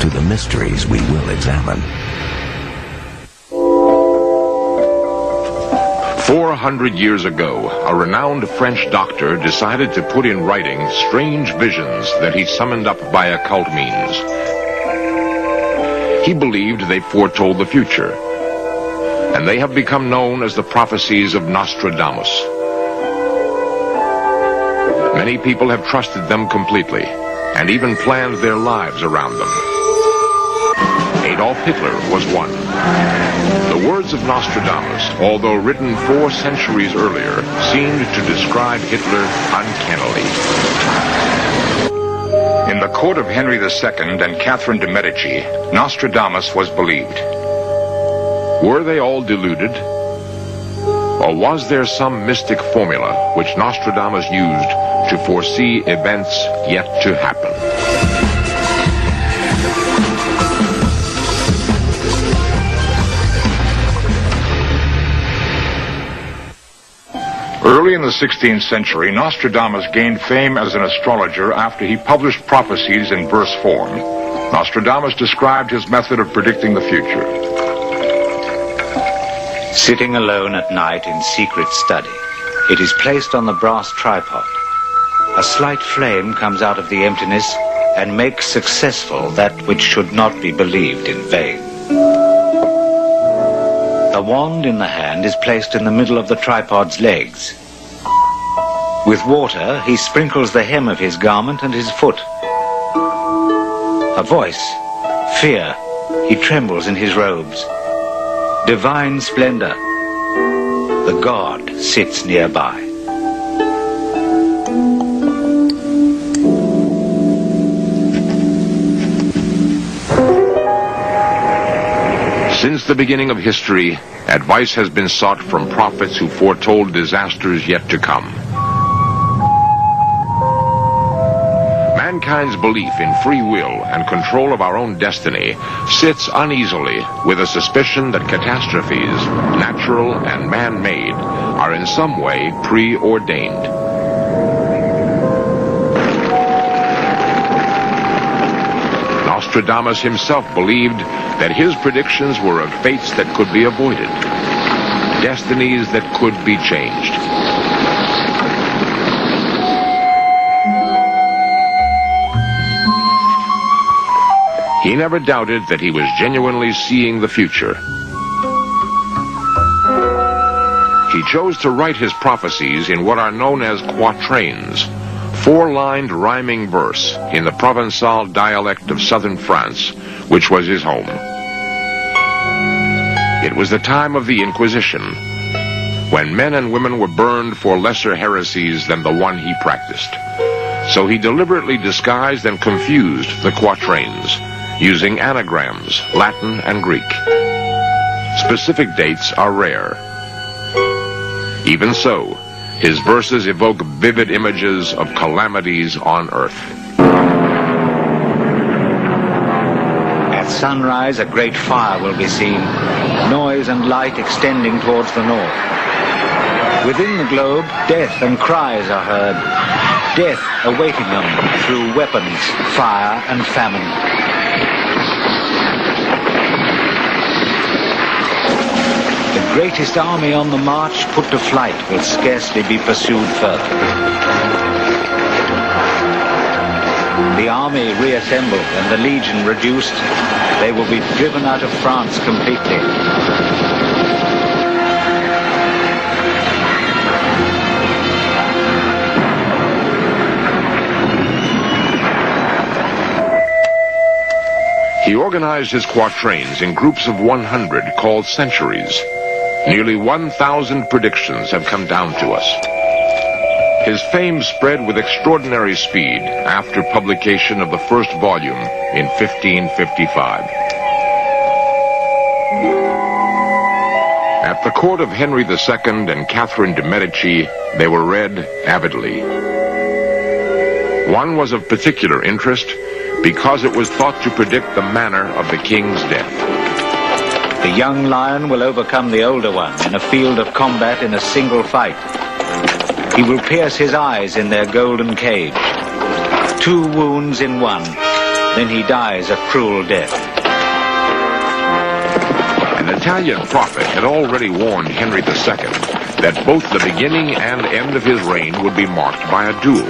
to the mysteries we will examine. 400 years ago, a renowned French doctor decided to put in writing strange visions that he summoned up by occult means. He believed they foretold the future, and they have become known as the prophecies of Nostradamus. Many people have trusted them completely, and even planned their lives around them. Adolf Hitler was one. The words of Nostradamus, although written 4 centuries earlier, seemed to describe Hitler uncannily. In the court of Henry II and Catherine de' Medici, Nostradamus was believed. Were they all deluded? Or was there some mystic formula which Nostradamus used to foresee events yet to happen? Early in the 16th century, Nostradamus gained fame as an astrologer after he published prophecies in verse form. Nostradamus described his method of predicting the future. Sitting alone at night in secret study, it is placed on the brass tripod. A slight flame comes out of the emptiness and makes successful that which should not be believed in vain. A wand in the hand is placed in the middle of the tripod's legs. With water, he sprinkles the hem of his garment and his foot. A voice, fear, he trembles in his robes. Divine splendor, the god sits nearby. Since the beginning of history, advice has been sought from prophets who foretold disasters yet to come. Mankind's belief in free will and control of our own destiny sits uneasily with a suspicion that catastrophes, natural and man-made, are in some way preordained. Nostradamus himself believed that his predictions were of fates that could be avoided, destinies that could be changed. He never doubted that he was genuinely seeing the future. He chose to write his prophecies in what are known as quatrains, 4-lined rhyming verse in the Provençal dialect of southern France, which was his home. It was the time of the Inquisition, when men and women were burned for lesser heresies than the one he practiced. So he deliberately disguised and confused the quatrains, using anagrams, Latin and Greek. Specific dates are rare. Even so, his verses evoke vivid images of calamities on earth. At sunrise, a great fire will be seen, noise and light extending towards the north. Within the globe, death and cries are heard, death awaiting them through weapons, fire and famine. The greatest army on the march put to flight will scarcely be pursued further. The army reassembled and the legion reduced, they will be driven out of France completely. He organized his quatrains in groups of 100 called centuries. Nearly 1,000 predictions have come down to us. His fame spread with extraordinary speed after publication of the first volume in 1555. At the court of Henry II and Catherine de' Medici, they were read avidly. One was of particular interest because it was thought to predict the manner of the king's death. The young lion will overcome the older one in a field of combat in a single fight. He will pierce his eyes in their golden cage. 2 wounds in one, Then he dies a cruel death. An Italian prophet had already warned Henry II that both the beginning and end of his reign would be marked by a duel.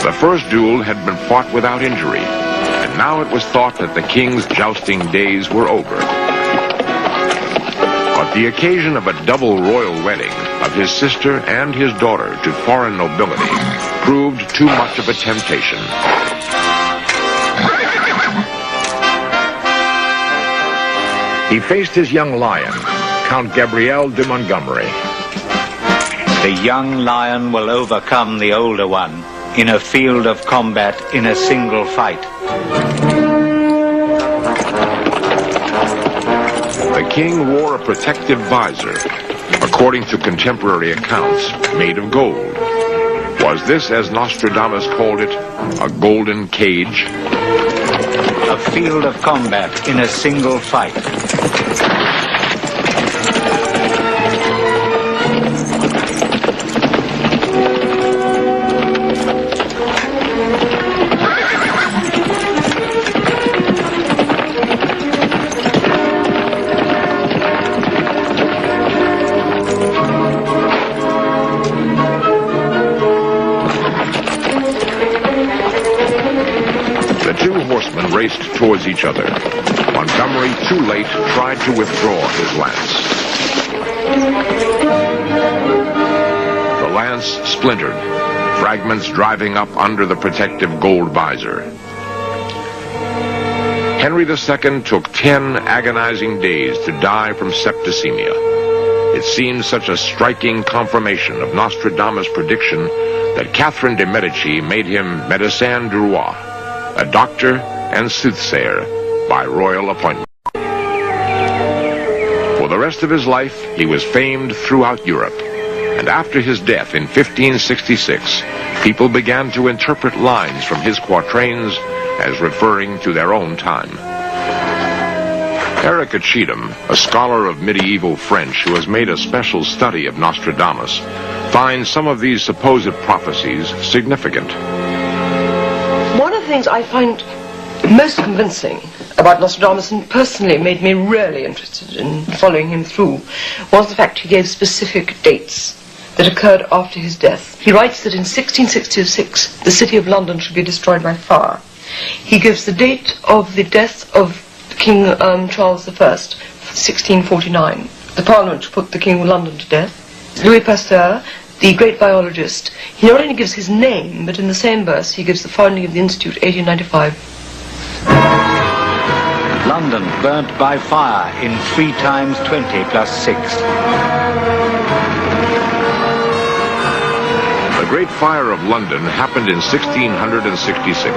The first duel had been fought without injury, and now it was thought that the king's jousting days were over. But the occasion of a double royal wedding of his sister and his daughter to foreign nobility proved too much of a temptation. He faced his young lion, Count Gabriel de Montgomery. The young lion will overcome the older one in a field of combat in a single fight. The king wore a protective visor, according to contemporary accounts, made of gold. Was this, as Nostradamus called it, a golden cage? A field of combat in a single fight. Raced towards each other. Montgomery, too late, tried to withdraw his lance. The lance splintered, fragments driving up under the protective gold visor. Henry II took 10 agonizing days to die from septicemia. It seemed such a striking confirmation of Nostradamus' prediction that Catherine de' Medici made him médecin du roi, a doctor and soothsayer by royal appointment. For the rest of his life, he was famed throughout Europe, and after his death in 1566, people began to interpret lines from his quatrains as referring to their own time. Erica Cheatham, a scholar of medieval French who has made a special study of Nostradamus, finds some of these supposed prophecies significant. One of the things I find most convincing about Nostradamus, and personally made me really interested in following him through, was the fact he gave specific dates that occurred after his death. He writes that in 1666 the city of London should be destroyed by fire. He gives the date of the death of King Charles I, 1649. The Parliament should put the King of London to death. Louis Pasteur, the great biologist, he not only gives his name, but in the same verse he gives the founding of the Institute, 1895. London burnt by fire in 3 times 20 plus 6. The Great Fire of London happened in 1666.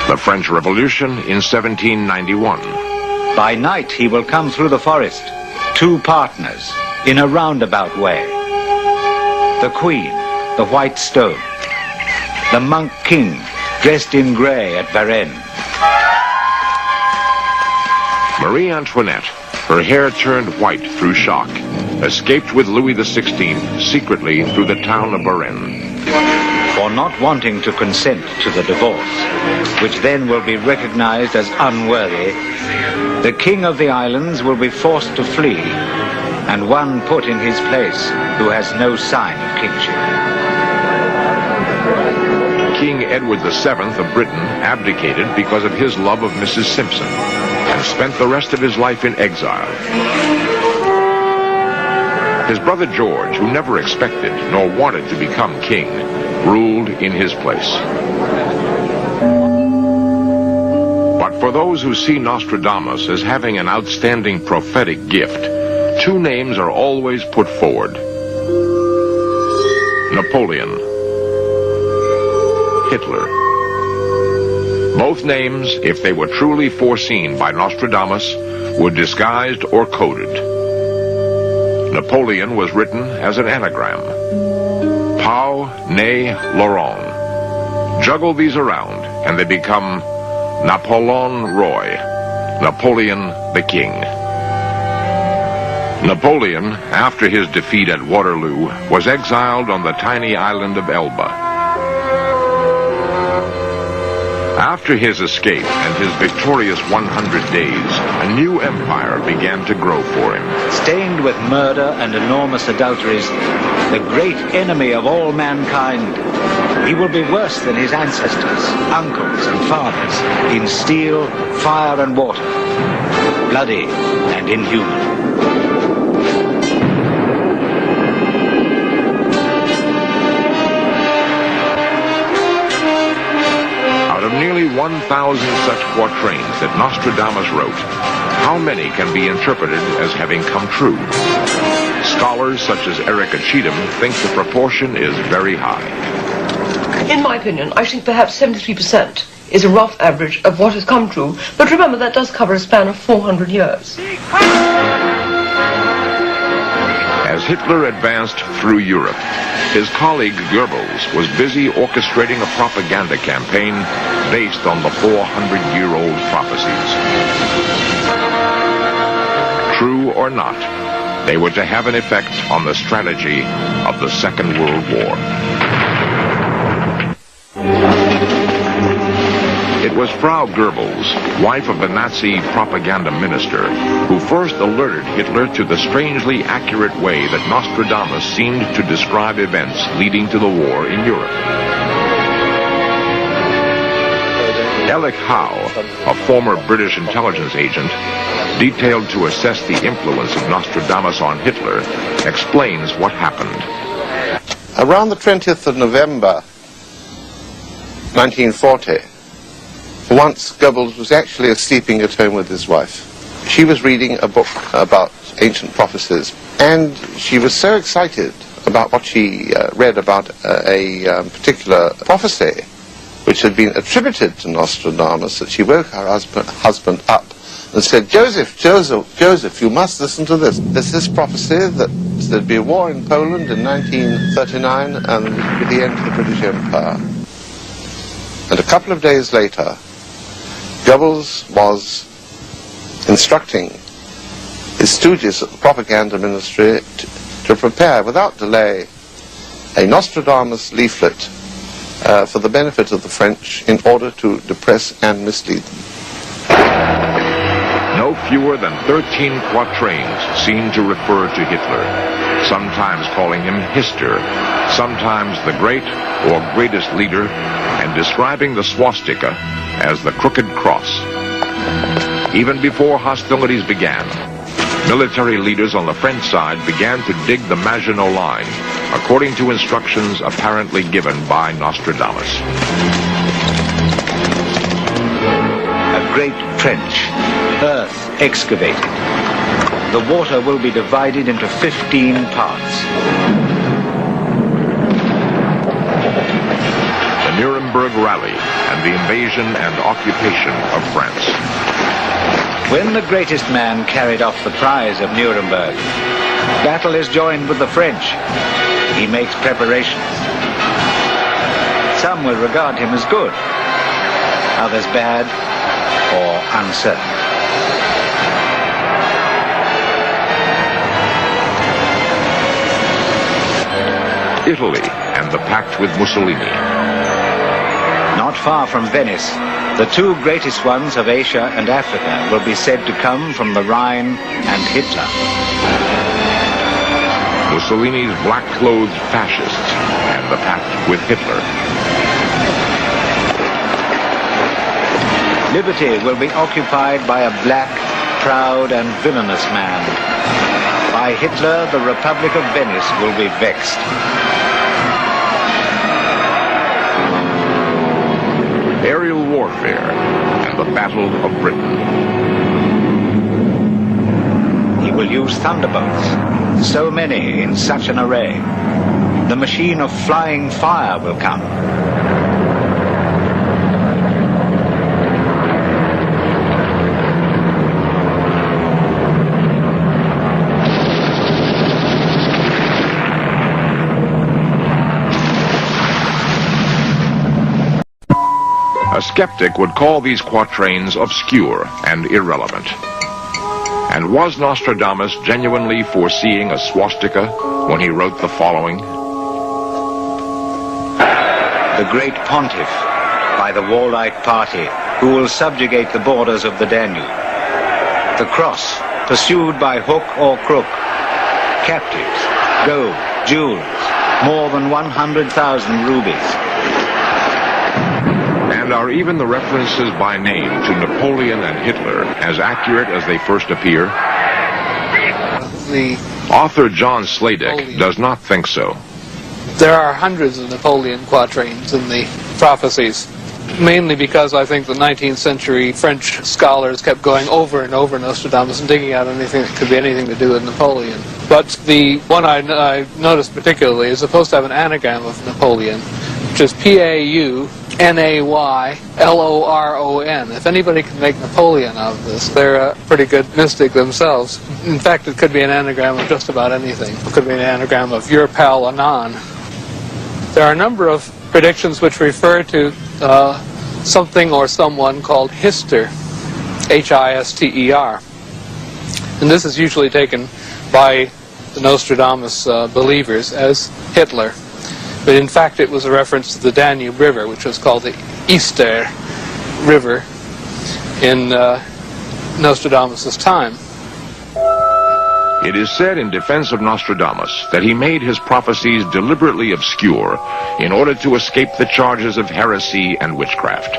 The French Revolution in 1791. By night he will come through the forest, 2 partners, in a roundabout way. The Queen, the White Stone. The Monk King, dressed in grey at Varennes. Marie Antoinette, her hair turned white through shock, escaped with Louis XVI secretly through the town of Varennes. For not wanting to consent to the divorce, which then will be recognized as unworthy, the king of the islands will be forced to flee, and one put in his place who has no sign of kingship. King Edward VII of Britain abdicated because of his love of Mrs. Simpson, and spent the rest of his life in exile. His brother George, who never expected nor wanted to become king, ruled in his place. But for those who see Nostradamus as having an outstanding prophetic gift, 2 names are always put forward: Napoleon, Hitler. Both names, if they were truly foreseen by Nostradamus, were disguised or coded. Napoleon was written as an anagram: Pau, Ne, Laurent. Juggle these around, and they become Napoleon Roy, Napoleon the King. Napoleon, after his defeat at Waterloo, was exiled on the tiny island of Elba. After his escape and his victorious 100 days, a new empire began to grow for him. Stained with murder and enormous adulteries, the great enemy of all mankind, he will be worse than his ancestors, uncles and fathers, in steel, fire and water, bloody and inhuman. Out of nearly 1,000 such quatrains that Nostradamus wrote, how many can be interpreted as having come true? Scholars such as Erica Cheatham think the proportion is very high. In my opinion, I think perhaps 73% is a rough average of what has come true, but remember that does cover a span of 400 years. As Hitler advanced through Europe, his colleague Goebbels was busy orchestrating a propaganda campaign based on the 400-year-old prophecies. True or not, they were to have an effect on the strategy of the Second World War. It was Frau Goebbels, wife of the Nazi propaganda minister, who first alerted Hitler to the strangely accurate way that Nostradamus seemed to describe events leading to the war in Europe. Ellick Howe, a former British intelligence agent, detailed to assess the influence of Nostradamus on Hitler, explains what happened. Around the 20th of November, 1940, once Goebbels was actually sleeping at home with his wife. She was reading a book about ancient prophecies, and she was so excited about what she read about a particular prophecy which had been attributed to Nostradamus that she woke her husband up and said, Joseph, you must listen to this. There's this prophecy that there'd be a war in Poland in 1939 and it would be the end of the British Empire. And a couple of days later, Goebbels was instructing his stooges at the propaganda ministry to prepare without delay a Nostradamus leaflet for the benefit of the French in order to depress and mislead them. No fewer than 13 quatrains seem to refer to Hitler, sometimes calling him Hister, sometimes the great or greatest leader, and describing the swastika as the crooked cross. Even before hostilities began, military leaders on the French side began to dig the Maginot Line, according to instructions apparently given by Nostradamus. A great trench, earth excavated. The water will be divided into 15 parts. The Nuremberg Rally and the invasion and occupation of France. When the greatest man carried off the prize of Nuremberg, battle is joined with the French. He makes preparations. Some will regard him as good, others bad or uncertain. Italy and the pact with Mussolini. Not far from Venice, the two greatest ones of Asia and Africa will be said to come from the Rhine and Hitler. Mussolini's black-clothed fascists and the pact with Hitler. Liberty will be occupied by a black, proud and villainous man. By Hitler, the Republic of Venice will be vexed. Aerial warfare and the Battle of Britain. He will use thunderbolts, so many in such an array. The machine of flying fire will come. A skeptic would call these quatrains obscure and irrelevant. And was Nostradamus genuinely foreseeing a swastika when he wrote the following? The great pontiff by the warlike party who will subjugate the borders of the Danube. The cross pursued by hook or crook. Captives, gold, jewels, more than 100,000 rubies. And are even the references by name to Napoleon and Hitler as accurate as they first appear? The Author John Sladek does not think so. There are hundreds of Napoleon quatrains in the prophecies, mainly because I think the 19th century French scholars kept going over and over Nostradamus and digging out anything that could be anything to do with Napoleon. But the one I noticed particularly is supposed to have an anagram of Napoleon, which is P-A-U-N-A-Y-L-O-R-O-N. If anybody can make Napoleon out of this, they're a pretty good mystic themselves. In fact, it could be an anagram of just about anything. It could be an anagram of your pal Anon. There are a number of predictions which refer to something or someone called Hister, H-I-S-T-E-R. And this is usually taken by the Nostradamus believers as Hitler. But in fact it was a reference to the Danube River, which was called the Easter River in Nostradamus' time. It is said in defense of Nostradamus that he made his prophecies deliberately obscure in order to escape the charges of heresy and witchcraft.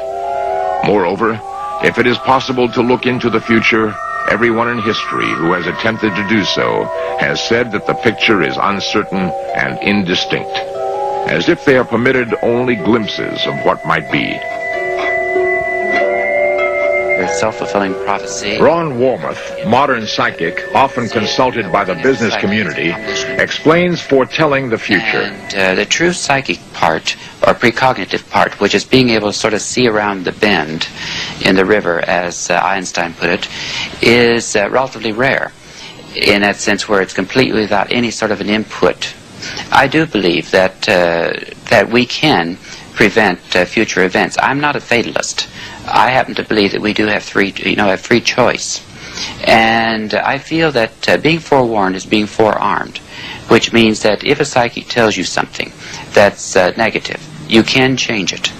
Moreover, if it is possible to look into the future, everyone in history who has attempted to do so has said that the picture is uncertain and indistinct, as if they are permitted only glimpses of what might be. Self-fulfilling prophecy. Ron Warmoth, modern psychic, often consulted by the business community, explains foretelling the future. And the true psychic part, or precognitive part, which is being able to sort of see around the bend in the river, as Einstein put it, is relatively rare, in that sense where it's completely without any sort of an input. I do believe that that we can prevent future events. I'm not a fatalist. I happen to believe that we do have free choice, and I feel that being forewarned is being forearmed, which means that if a psychic tells you something that's negative, you can change it.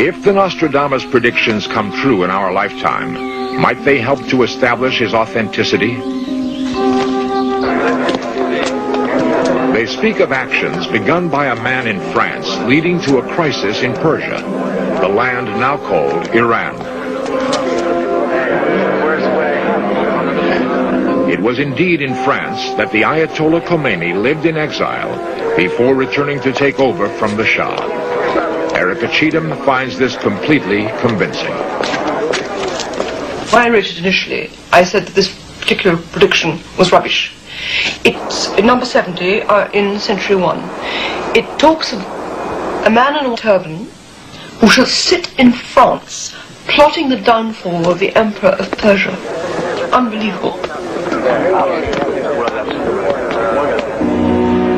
If the Nostradamus predictions come true in our lifetime, might they help to establish his authenticity? They speak of actions begun by a man in France leading to a crisis in Persia, the land now called Iran. It was indeed in France that the Ayatollah Khomeini lived in exile before returning to take over from the Shah. Erica Cheatham finds this completely convincing. When I wrote it initially, I said that this particular prediction was rubbish. It's number 70 in Century 1. It talks of a man in a turban who shall sit in France plotting the downfall of the Emperor of Persia. Unbelievable.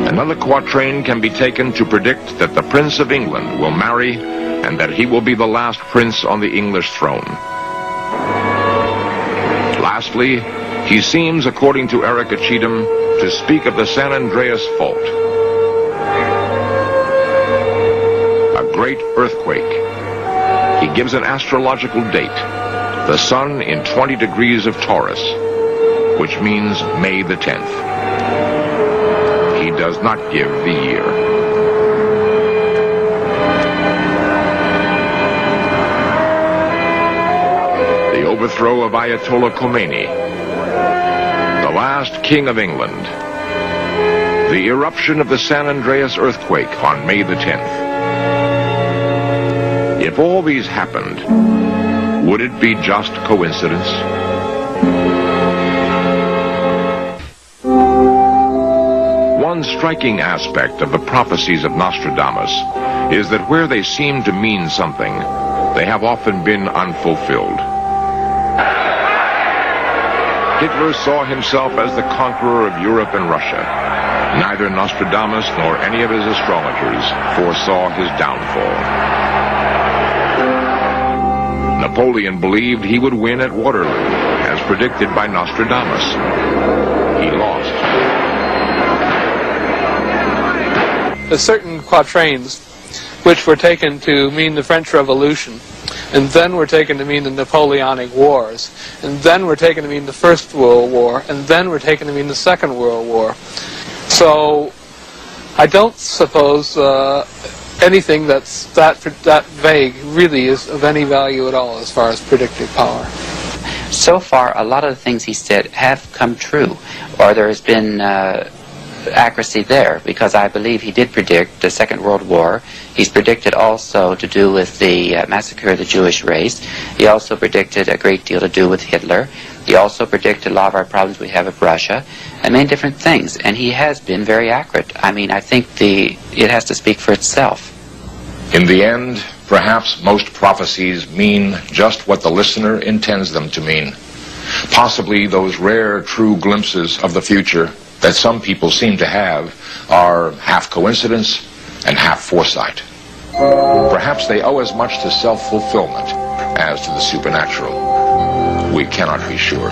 Another quatrain can be taken to predict that the Prince of England will marry and that he will be the last prince on the English throne. Lastly, he seems, according to Erica Cheatham, to speak of the San Andreas Fault. A great earthquake. He gives an astrological date, the sun in 20 degrees of Taurus, which means May the 10th. He does not give the year. The overthrow of Ayatollah Khomeini, the last king of England, the eruption of the San Andreas earthquake on May the 10th. If all these happened, would it be just coincidence? One striking aspect of the prophecies of Nostradamus is that where they seem to mean something, they have often been unfulfilled. Hitler saw himself as the conqueror of Europe and Russia. Neither Nostradamus nor any of his astrologers foresaw his downfall. Napoleon believed he would win at Waterloo, as predicted by Nostradamus. He lost. There's certain quatrains which were taken to mean the French Revolution, and then were taken to mean the Napoleonic Wars, and then were taken to mean the First World War, and then were taken to mean the Second World War. So I don't suppose anything that's that vague really is of any value at all as far as predictive power. So far, a lot of the things he said have come true, or there has been accuracy there, because I believe he did predict the Second World War. He's predicted also to do with the massacre of the Jewish race. He also predicted a great deal to do with Hitler. He also predicted a lot of our problems we have with Russia, and many different things, and he has been very accurate. I mean, I think it has to speak for itself. In the end, perhaps most prophecies mean just what the listener intends them to mean. Possibly those rare, true glimpses of the future that some people seem to have are half coincidence and half foresight. Perhaps they owe as much to self-fulfillment as to the supernatural. We cannot be sure.